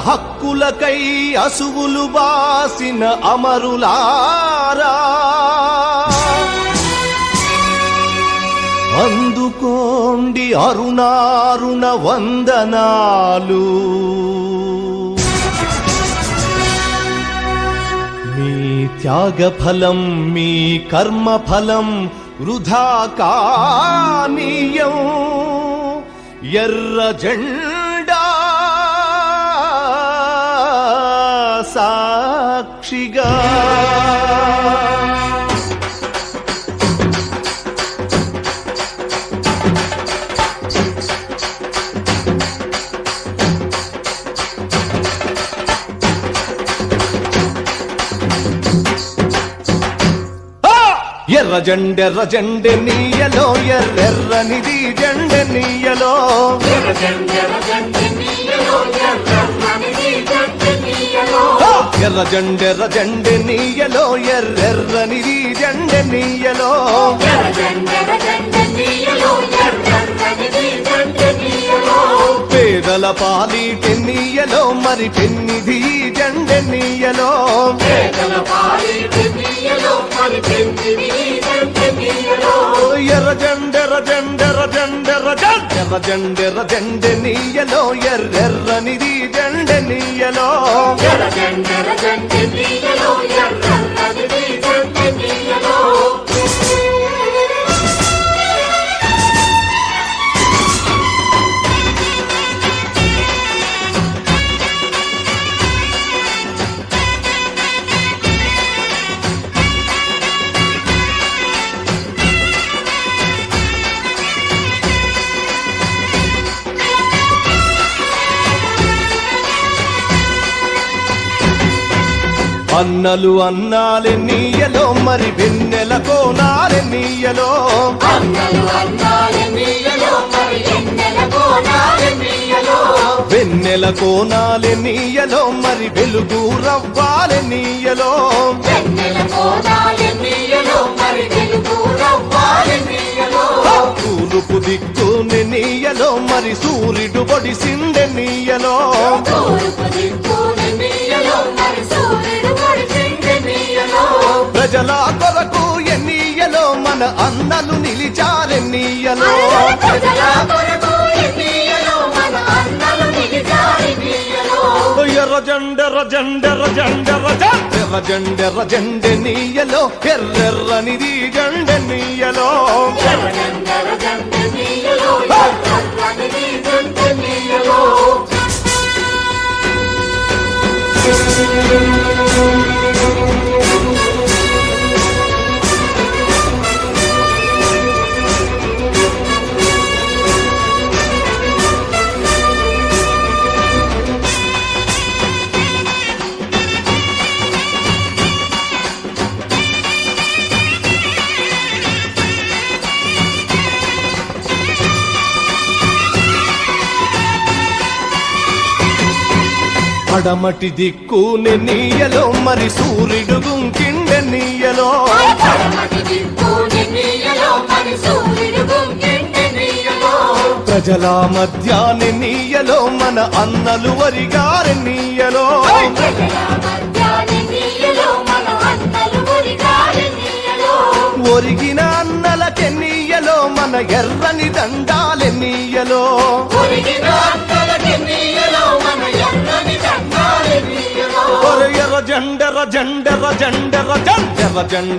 హక్కులకై అసువులు బాసిన అమరులారా అందుకోండి అరుణారుణ వందనాలు. మీ త్యాగఫలం మీ కర్మఫలం వృధా కానీయం. ఎర్ర జెండా సాక్షిగా ఎర్ర జెండె నీయలో ఎర్రెర్రనిది జెండె నీయలో. ఎర్ర జెండె నీయలో ఎర్రెర్రనిది జెండె నీయలో. పేదల పాలిటి నీయలో మరి పెన్నిధి జెండె నీయలో. ఎర్ర జెండె నీయలో ఎర్రెర్రనిది జెండె నీయలో. అన్నలు అన్నాలే నీయలో మరి వెన్నెల కోనాలే నీయలో. వెన్నెల కోనాలే నీయలో మరి వెలుగు రవ్వాలే నీయలో. తూర్పు దిక్కుని నీయలో మరి సూర్యుడు పొడిసిందె నీయలో. ప్రజల కొరకు ఎన్నీయలో మన అన్నలు నిలిచారెన్నీయలో. ఎర్ర జెండె నీయలో ఎర్రెర్రనిది జెండె నీయలో. పడమటి దిక్కుని నీయలో మరి సూర్యుడు గుంకిండె నీయలో. ప్రజల మధ్యాని నీయలో మన అన్నలు వరిగారి నీయలో. ఒరిగిన అన్నలకె నీయలో మన ఎర్రని దండాలె నీయలో.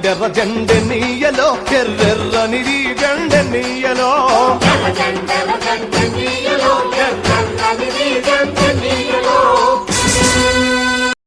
ఎర్ర జెండె నీయలో ఎర్రెర్రనిది జెండె నీయలో.